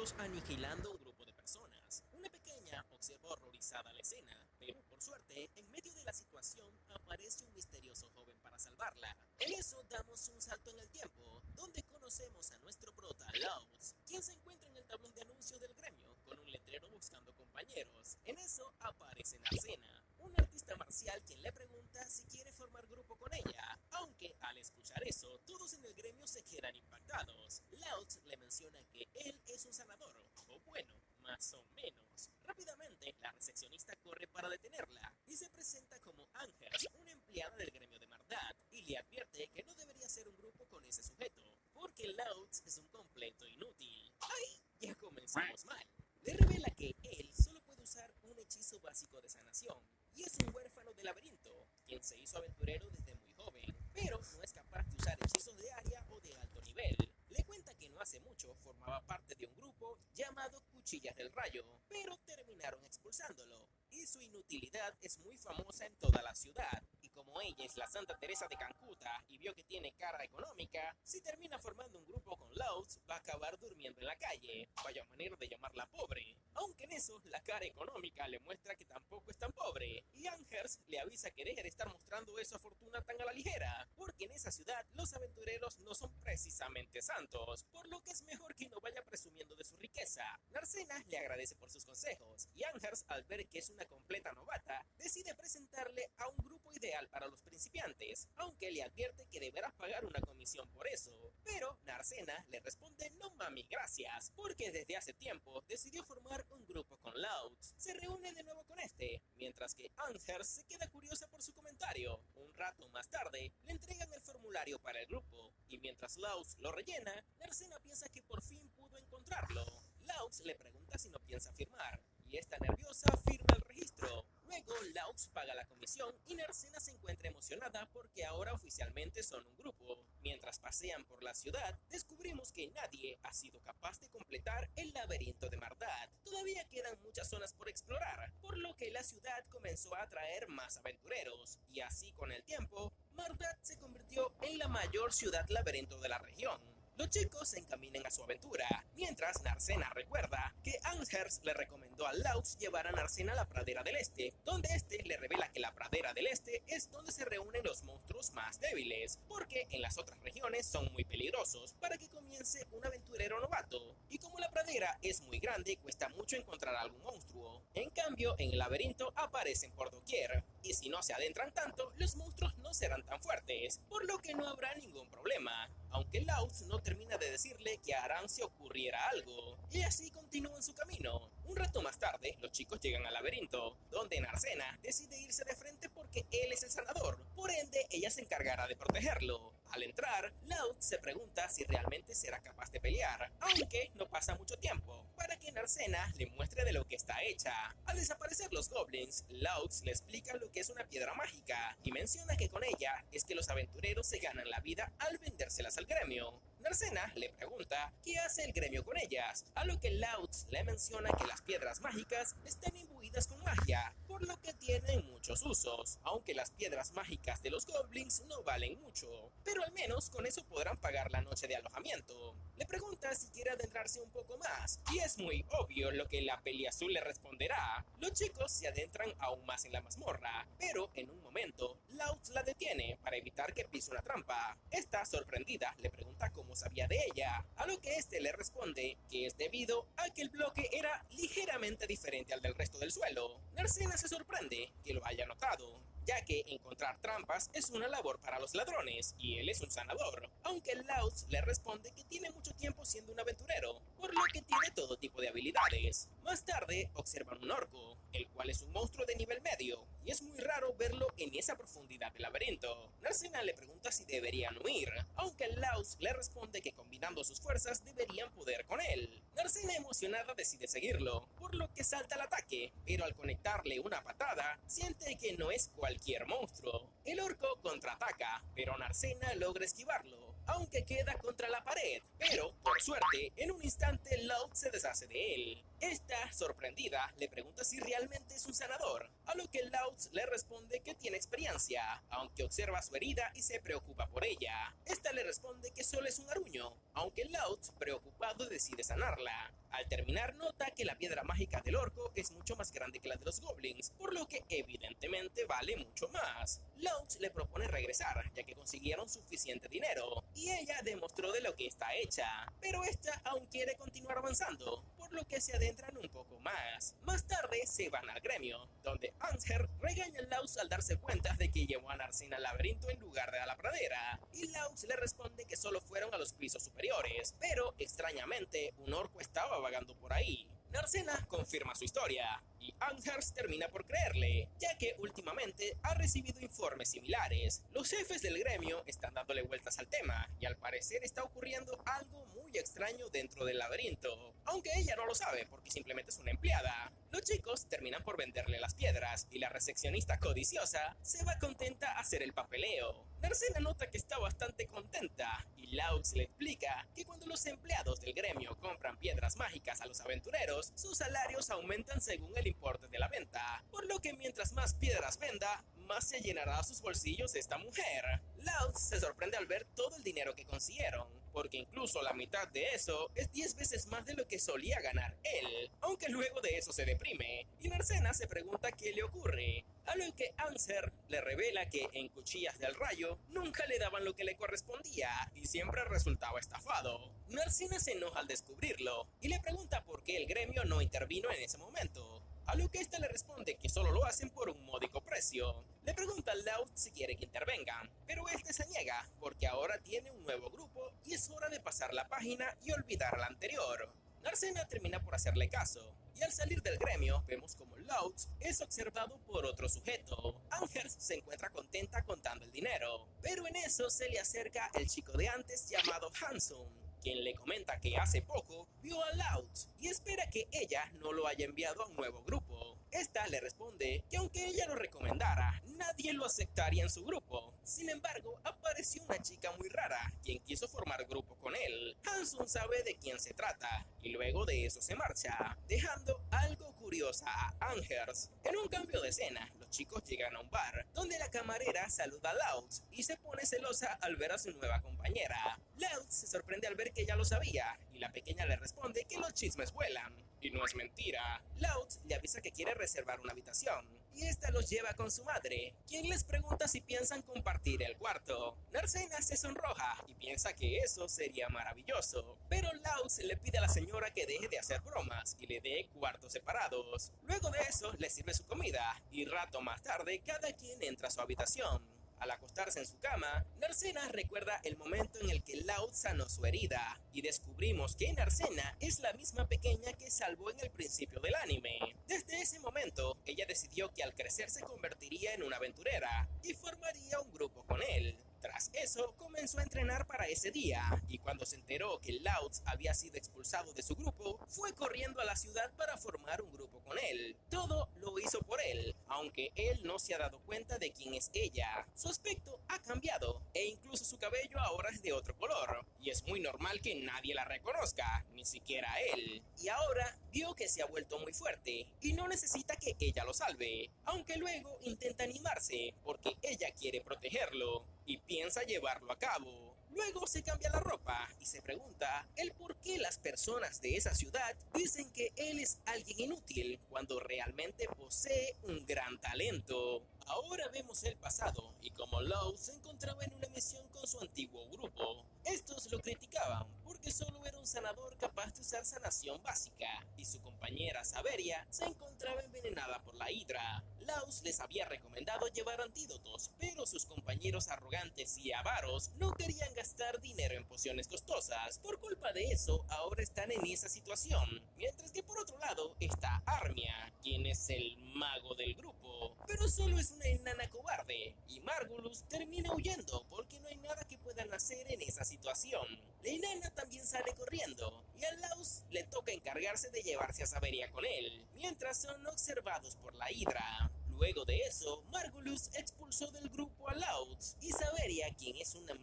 chicos aniquilando un grupo de personas. Una pequeña observa horrorizada la escena, pero por suerte, en medio de la situación, aparece un misterioso joven para salvarla. En eso damos un salto en el tiempo, donde conocemos a nuestro prota, Louts, quien se encuentra en el tablón de anuncios del gremio, con un letrero buscando compañeros. En eso aparece Narcena, un artista marcial quien le pregunta si quiere formar grupo con ella, aunque al escuchar eso, todos en el gremio se quedan impactados. Louts le menciona que él es un sanador, o bueno, más o menos. Rápidamente, la recepcionista corre para detenerla y se presenta como Angers, una empleada del gremio de Mardad, y le advierte que no debería ser un grupo con ese sujeto, porque Louts es un completo inútil. ¡Ay! Ya comenzamos mal. Le revela que él solo puede usar un hechizo básico de sanación, y es un huérfano de laberinto, quien se hizo aventurero desde muy joven, pero no es capaz de usar hechizos de área o de alto nivel. Le cuenta que no hace mucho formaba parte de un grupo llamado Cuchillas del Rayo, pero terminaron expulsándolo, y su inutilidad es muy famosa en toda la ciudad, y como ella es la Santa Teresa de Calcuta y vio que tiene cara económica, si termina formando un grupo con Louts, va a acabar durmiendo en la calle, vaya manera de llamarla pobre. Aunque en eso, la cara económica le muestra que tampoco es tan pobre, y Angers le avisa que deje de estar mostrando esa fortuna tan a la ligera, porque en esa ciudad los aventureros no son precisamente santos, por lo que es mejor que no vaya presumiendo de su riqueza. Narcena le agradece por sus consejos, y Angers, al ver que es una completa novata, decide presentarle a un grupo ideal para los principiantes, aunque le advierte que deberá pagar una comisión por eso. Pero Narcena le responde no mami gracias, porque desde hace tiempo decidió formar un grupo con Louts. Se reúne de nuevo con este, mientras que Angers se queda curiosa por su comentario. Un rato más tarde, le entregan el formulario para el grupo, y mientras Louts lo rellena, Narcena piensa que por fin pudo encontrarlo. Louts le pregunta si no piensa firmar, y esta nerviosa firma el registro. Luego Louts paga la comisión y Narcena se encuentra emocionada porque ahora oficialmente son un grupo. Mientras pasean por la ciudad, descubrimos que nadie ha sido capaz de completar el laberinto de Mardad. Todavía quedan muchas zonas por explorar, por lo que la ciudad comenzó a atraer más aventureros, y así con el tiempo, Mardad se convirtió en la mayor ciudad laberinto de la región. Los chicos se encaminan a su aventura, mientras Narcena recuerda que Angers le recomendó a Louts llevar a Narcena a la Pradera del Este, donde este le revela que la Pradera del Este es donde se reúnen los monstruos más débiles, porque en las otras regiones son muy peligrosos para que comience un aventurero novato, y como la pradera es muy grande, cuesta mucho encontrar algún monstruo. En cambio, en el laberinto aparecen por doquier, y si no se adentran tanto, los monstruos no serán tan fuertes, por lo que no habrá ningún problema. Aunque Louts no termina de decirle que harán si ocurriera algo, y así continúan su camino. Un rato más tarde, los chicos llegan al laberinto, donde Narcena decide irse de frente porque él es el sanador, por ende ella se encargará de protegerlo. Al entrar, Louts se pregunta si realmente será capaz de pelear, aunque no pasa mucho tiempo, para que Narcena le muestre de lo que está hecha. Al desaparecer los goblins, Louts le explica lo que es una piedra mágica, y menciona que con ella es que los aventureros se ganan la vida al vendérselas al gremio. Narcena le pregunta qué hace el gremio con ellas, a lo que Louts le menciona que las piedras mágicas están imbuidas con magia, por lo que tienen muchos usos, aunque las piedras mágicas de los goblins no valen mucho, pero al menos con eso podrán pagar la noche de alojamiento. Le pregunta si quiere adentrarse un poco más, y es muy obvio lo que la peliazul le responderá. Los chicos se adentran aún más en la mazmorra, pero en un momento, Louts la detiene para evitar que pise una trampa. Esta, sorprendida, le pregunta cómo sabía de ella, a lo que este le responde que es debido a que el bloque era ligeramente diferente al del resto del suelo. Narcena se sorprende que lo haya notado, ya que encontrar trampas es una labor para los ladrones, y él es un sanador, aunque Louts le responde que tiene mucho tiempo siendo un aventurero, por lo que tiene todo tipo de habilidades. Más tarde, observan un orco, el cual es un monstruo de nivel medio, y es muy raro verlo en esa profundidad del laberinto. Narcena le pregunta si deberían huir, aunque Louts le responde que combinando sus fuerzas deberían poder con él. Narcena emocionada decide seguirlo, por lo que salta al ataque, pero al conectarle una patada, siente que no es cualquier monstruo. El orco contraataca, pero Narcena logra esquivarlo, aunque queda contra la pared, pero, por suerte, en un instante Louts se deshace de él. Esta, sorprendida, le pregunta si realmente es un sanador, a lo que Louts le responde que tiene experiencia, aunque observa su herida y se preocupa por ella. Esta le responde que solo es un aruño, aunque Louts, preocupado, decide sanarla. Al terminar nota que la piedra mágica del orco es mucho más grande que la de los goblins, por lo que evidentemente vale mucho más. Louts le propone regresar, ya que consiguieron suficiente dinero, y ella demostró de lo que está hecha, pero esta aún quiere continuar avanzando, por lo que se adentran un poco más. Más tarde se van al gremio, donde Anger regaña a Louts al darse cuenta de que llevó a Narcina al laberinto en lugar de a la pradera, y Louts le responde que solo fueron a los pisos superiores, pero extrañamente un orco estaba vagando por ahí. Narcena confirma su historia, y Angers termina por creerle, ya que últimamente ha recibido informes similares. Los jefes del gremio están dándole vueltas al tema, y al parecer está ocurriendo algo muy extraño dentro del laberinto, aunque ella no lo sabe porque simplemente es una empleada. Los chicos terminan por venderle las piedras, y la recepcionista codiciosa se va contenta a hacer el papeleo. Narcena nota que está bastante contenta, y Louts le explica que cuando los empleados del gremio compran piedras mágicas a los aventureros, sus salarios aumentan según el importe de la venta, por lo que mientras más piedras venda, más se llenará sus bolsillos esta mujer. Louts se sorprende al ver todo el dinero que consiguieron, porque incluso la mitad de eso es 10 veces más de lo que solía ganar él, aunque luego de eso se deprime, y Narcena se pregunta qué le ocurre, a lo que Anser le revela que en Cuchillas del Rayo nunca le daban lo que le correspondía y siempre resultaba estafado. Narcena se enoja al descubrirlo y le pregunta por qué el gremio no intervino en ese momento, a lo que ésta le responde que solo lo hacen por un módico precio. Le pregunta a Louts si quiere que intervengan, pero este se niega porque ahora tiene un nuevo grupo y es hora de pasar la página y olvidar la anterior. Narcena termina por hacerle caso, y al salir del gremio vemos como Louts es observado por otro sujeto. Angers se encuentra contenta contando el dinero, pero en eso se le acerca el chico de antes llamado Hanson, quien le comenta que hace poco vio a Louts y espera que ella no lo haya enviado a un nuevo grupo. Esta le responde que aunque ella lo recomendara, nadie lo aceptaría en su grupo. Sin embargo, apareció una chica muy rara, quien quiso formar grupo con él. Hanson sabe de quién se trata, y luego de eso se marcha, dejando algo curiosa a Angers. En un cambio de escena, los chicos llegan a un bar, donde la camarera saluda a Louts y se pone celosa al ver a su nueva compañera. Louts se sorprende al ver que ya lo sabía, y la pequeña le responde que los chismes vuelan. Y no es mentira. Louts le avisa que quiere reservar una habitación, y esta los lleva con su madre, quien les pregunta si piensan compartir el cuarto. Narcena se sonroja y piensa que eso sería maravilloso, pero Louts le pide a la señora que deje de hacer bromas y le dé cuartos separados. Luego de eso, le sirve su comida, y rato más tarde cada quien entra a su habitación. Al acostarse en su cama, Narcena recuerda el momento en el que Louts sanó su herida, y descubrimos que Narcena es la misma pequeña que salvó en el principio del anime. Desde ese momento, ella decidió que al crecer se convertiría en una aventurera, y formaría un grupo con él. Tras eso, comenzó a entrenar para ese día, y cuando se enteró que Louts había sido expulsado de su grupo, fue corriendo a la ciudad para formar un grupo con él. Todo lo hizo por él, aunque él no se ha dado cuenta de quién es ella. Su aspecto ha cambiado, e incluso su cabello ahora es de otro color, y es muy normal que nadie la reconozca, ni siquiera él. Y ahora vio que se ha vuelto muy fuerte, y no necesita que ella lo salve, aunque luego intenta animarse, porque ella quiere protegerlo y piensa llevarlo a cabo. Luego se cambia la ropa y se pregunta el por qué las personas de esa ciudad dicen que él es alguien inútil cuando realmente posee un gran talento. Ahora vemos el pasado y cómo Louts se encontraba en una misión con su antiguo grupo. Estos lo criticaban porque solo era un sanador capaz de usar sanación básica, y su compañera Saveria se encontraba envenenada por la hidra. Louts les había recomendado llevar antídotos, pero sus compañeros arrogantes y avaros no querían gastar dinero en pociones costosas. Por culpa de eso, ahora están en esa situación. Mientras que por otro lado está Armia, quien es el mago del grupo, pero solo es una enana cobarde, y Margulis termina huyendo porque no hay nada que puedan hacer en esa situación. La enana también sale corriendo, y a Louts le toca encargarse de llevarse a Saveria con él, mientras son observados por la hidra. Luego de eso, Margulis expulsó del grupo a Louts, y Saveria, quien es una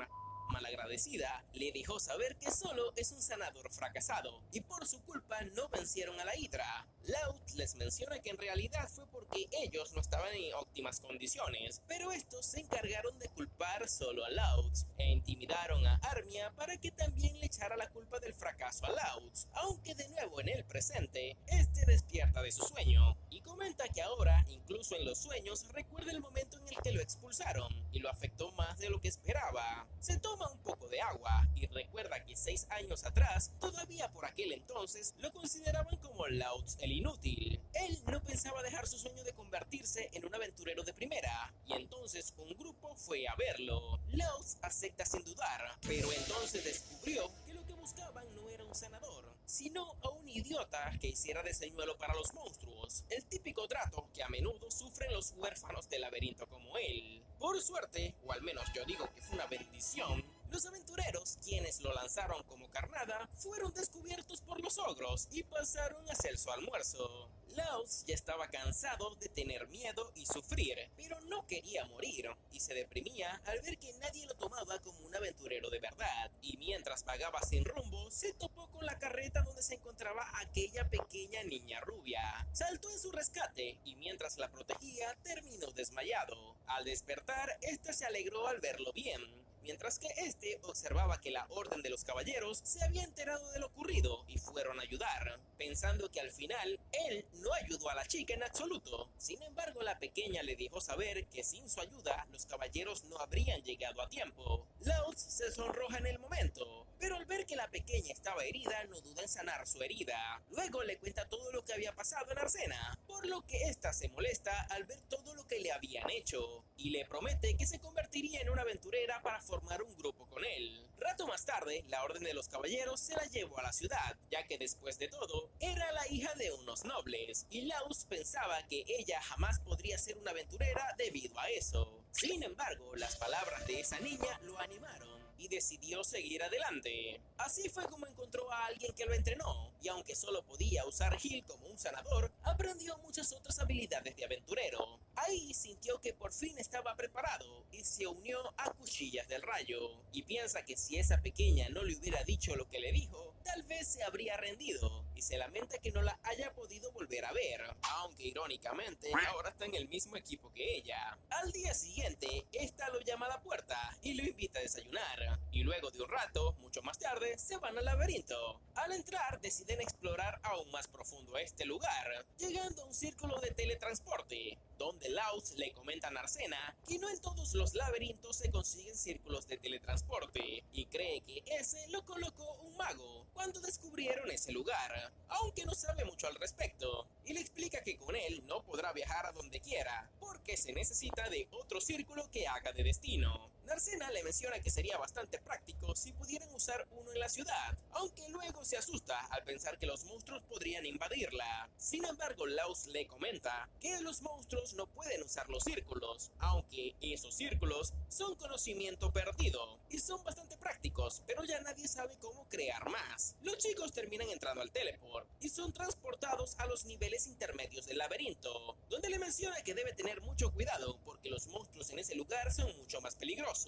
malagradecida, le dejó saber que solo es un sanador fracasado y por su culpa no vencieron a la Hidra. Loud les menciona que en realidad fue porque ellos no estaban en óptimas condiciones, pero estos se encargaron de culpar solo a Loud e intimidaron a Armia para que también le echara la culpa del fracaso a Loud, aunque de nuevo en el presente, este despierta de su sueño y comenta que ahora, incluso en los sueños, recuerda el momento en el que lo expulsaron y lo afectó más de lo que esperaba. Se toma un poco de agua y recuerda que 6 años atrás, todavía por aquel entonces, lo consideraban como Loud el inútil. Él no pensaba dejar su sueño de convertirse en un aventurero de primera, y entonces un grupo fue a verlo. Loud acepta sin dudar, pero entonces descubrió que lo que buscaban no era un sanador, sino a un idiota que hiciera de señuelo para los monstruos, el típico trato que a menudo sufren los huérfanos del laberinto como él. Por suerte, o al menos yo digo que fue una bendición, los aventureros, quienes lo lanzaron como carnada, fueron descubiertos por los ogros y pasaron a hacer su almuerzo. Laos ya estaba cansado de tener miedo y sufrir, pero no quería morir, y se deprimía al ver que nadie lo tomaba como un aventurero de verdad. Y mientras vagaba sin rumbo, se topó con la carreta donde se encontraba aquella pequeña niña rubia. Saltó en su rescate, y mientras la protegía, terminó desmayado. Al despertar, esta se alegró al verlo bien, mientras que este observaba que la Orden de los Caballeros se había enterado de lo ocurrido y fueron a ayudar, pensando que al final él no ayudó a la chica en absoluto. Sin embargo, la pequeña le dejó saber que sin su ayuda los caballeros no habrían llegado a tiempo. Laos se sonroja en el momento, pero al ver que la pequeña estaba herida no duda en sanar su herida. Luego le cuenta todo lo que había pasado en Arsena, por lo que ésta se molesta al ver todo lo que le habían hecho y le promete que se convertiría en una aventurera para formar un grupo con él. Rato más tarde, la Orden de los Caballeros se la llevó a la ciudad, ya que después de todo, era la hija de unos nobles, y Laos pensaba que ella jamás podría ser una aventurera debido a eso. Sin embargo, las palabras de esa niña lo animaron y decidió seguir adelante. Así fue como encontró a alguien que lo entrenó, y aunque solo podía usar Gil como un sanador, aprendió muchas otras habilidades de aventurero. Ahí sintió que por fin estaba preparado y se unió a Cuchillas del Rayo, y piensa que si esa pequeña no le hubiera dicho lo que le dijo, tal vez se habría rendido, y se lamenta que no la haya podido volver a ver, aunque irónicamente ahora está en el mismo equipo que ella. Al día siguiente, esta lo llama a la puerta y lo invita a desayunar, y luego de un rato, mucho más tarde, se van al laberinto. Al entrar, deciden explorar aún más profundo este lugar, llegando a un círculo de teletransporte, donde Laos le comenta a Arsena que no en todos los laberintos se consiguen círculos de teletransporte, y cree que ese lo colocó un mago cuando descubrieron ese lugar, aunque no sabe mucho al respecto, y le explica que con él no podrá viajar a donde quiera, porque se necesita de otro círculo que haga de destino. Arsena le menciona que sería bastante práctico si pudieran usar uno en la ciudad, aunque luego se asusta al pensar que los monstruos podrían invadirla. Sin embargo, Laos le comenta que los monstruos no pueden usar los círculos, aunque esos círculos son conocimiento perdido y son bastante prácticos, pero ya nadie sabe cómo crear más. Los chicos terminan entrando al teleport y son transportados a los niveles intermedios del laberinto, donde le menciona que debe tener mucho cuidado porque los monstruos en ese lugar son mucho más peligrosos.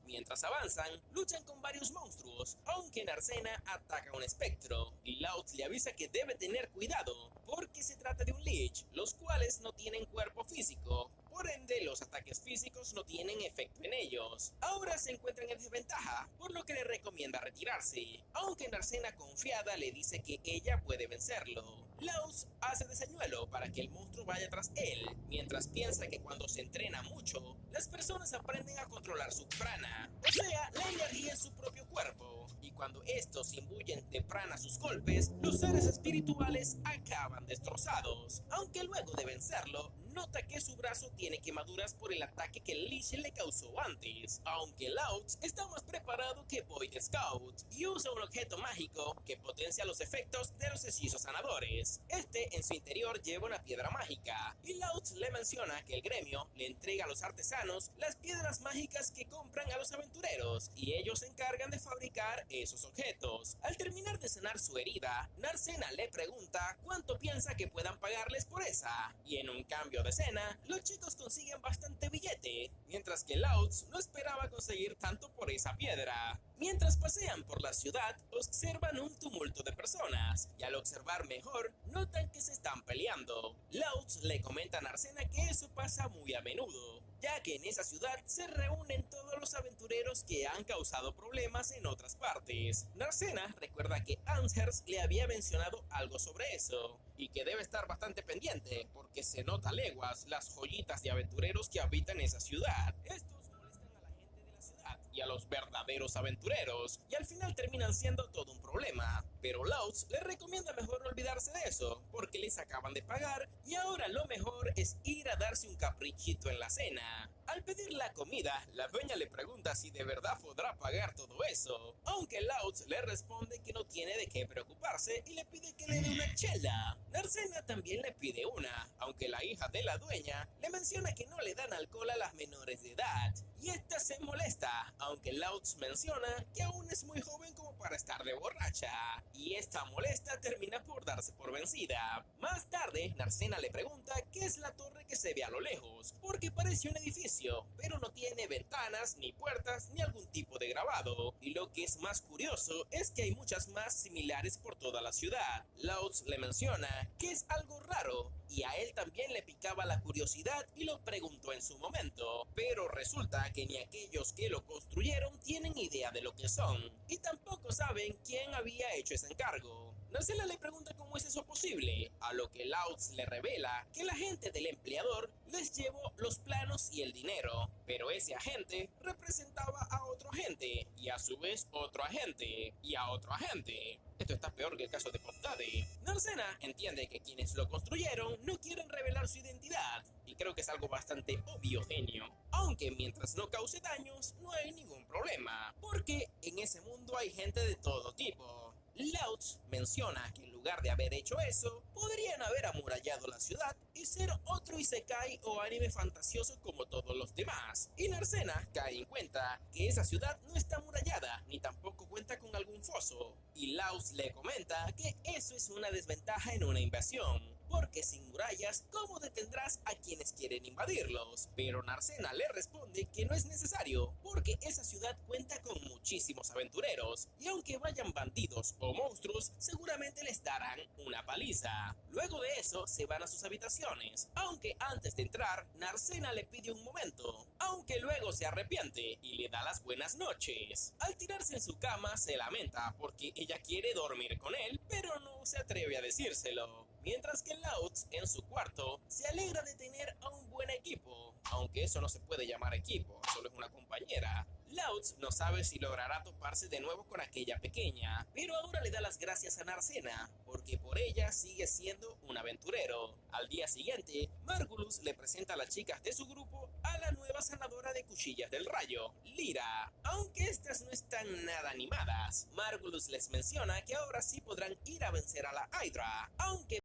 Mientras avanzan, luchan con varios monstruos, aunque en Arsena ataca un espectro, y Laos le avisa que debe tener cuidado, porque se trata de un Lich, los cuales no tienen cuerpo físico. Por ende, los ataques físicos no tienen efecto en ellos. Ahora se encuentran en desventaja, por lo que le recomienda retirarse, aunque Arsena confiada le dice que ella puede vencerlo. Laos hace de señuelo para que el monstruo vaya tras él, mientras piensa que cuando se entrena mucho, las personas aprenden a controlar su prana, o sea, la energía en su propio cuerpo, y cuando estos imbuyen de prana sus golpes, los seres espirituales acaban destrozados. Aunque luego de vencerlo, nota que su brazo tiene quemaduras por el ataque que Lich le causó antes, aunque Laos está más preparado que Boy Scout y usa un objeto mágico que potencia los efectos de los hechizos sanadores. Este en su interior lleva una piedra mágica, y Laos le menciona que el gremio le entrega a los artesanos las piedras mágicas que compran a los aventureros, y ellos se encargan de fabricar esos objetos. Al terminar de sanar su herida, Narcena le pregunta cuánto piensa que puedan pagarles por esa, y en un cambio de escena, los chicos consiguen bastante billete, mientras que Louts no esperaba conseguir tanto por esa piedra. Mientras pasean por la ciudad, observan un tumulto de personas, y al observar mejor, notan que se están peleando. Louts le comenta a Narcena que eso pasa muy a menudo, ya que en esa ciudad se reúnen todos los aventureros que han causado problemas en otras partes. Narcena recuerda que Anshers le había mencionado algo sobre eso, y que debe estar bastante pendiente, porque se nota a leguas las joyitas de aventureros que habitan esa ciudad. Estos molestan a la gente de la ciudad y a los verdaderos aventureros, y al final terminan siendo todo un problema. Pero Louts le recomienda mejor no olvidarse de eso, porque les acaban de pagar y ahora lo mejor es ir a darse un caprichito en la cena. Al pedir la comida, la dueña le pregunta si de verdad podrá pagar todo eso, aunque Louts le responde que no tiene de qué preocuparse y le pide que le dé una chela. Narcena también le pide una, aunque la hija de la dueña le menciona que no le dan alcohol a las menores de edad, y esta se molesta, aunque Louts menciona que aún es muy joven como para estar de borracha, y esta molesta termina por darse por vencida. Más tarde, Narcena le pregunta qué es la torre que se ve a lo lejos, porque parece un edificio, pero no tiene ventanas, ni puertas, ni algún tipo de grabado, y lo que es más curioso es que hay muchas más similares por toda la ciudad. Louts le menciona que es algo raro, y a él también le picaba la curiosidad y lo preguntó en su momento, pero resulta que ni aquellos que lo construyeron tienen idea de lo que son, y tampoco saben quién había hecho ese encargo. Narcena le pregunta cómo es eso posible, a lo que Louts le revela que el agente del empleador les llevó los planos y el dinero, pero ese agente representaba a otro agente, y a su vez otro agente, y a otro agente. Esto está peor que el caso de Puff Daddy. Narcena entiende que quienes lo construyeron no quieren revelar su identidad, y creo que es algo bastante obvio, genio. Aunque mientras no cause daños, no hay ningún problema, porque en ese mundo hay gente de todo tipo. Louts menciona que en lugar de haber hecho eso, podrían haber amurallado la ciudad y ser otro isekai o anime fantasioso como todos los demás. Y Narcena cae en cuenta que esa ciudad no está amurallada, ni tampoco cuenta con algún foso. Y Louts le comenta que eso es una desventaja en una invasión, porque sin murallas, ¿cómo detendrás a quienes quieren invadirlos? Pero Narcena le responde que no es necesario, porque esa ciudad cuenta con muchísimos aventureros, y aunque vayan bandidos o monstruos, seguramente les darán una paliza. Luego de eso, se van a sus habitaciones, aunque antes de entrar, Narcena le pide un momento, aunque luego se arrepiente y le da las buenas noches. Al tirarse en su cama, se lamenta porque ella quiere dormir con él, pero no se atreve a decírselo. Mientras que Louts, en su cuarto, se alegra de tener a un buen equipo, aunque eso no se puede llamar equipo, solo es una compañera. Louts no sabe si logrará toparse de nuevo con aquella pequeña, pero ahora le da las gracias a Narcena, porque por ella sigue siendo un aventurero. Al día siguiente, Margulis le presenta a las chicas de su grupo a la nueva sanadora de cuchillas del rayo, Lyra. Aunque estas no están nada animadas, Margulis les menciona que ahora sí podrán ir a vencer a la Hydra, aunque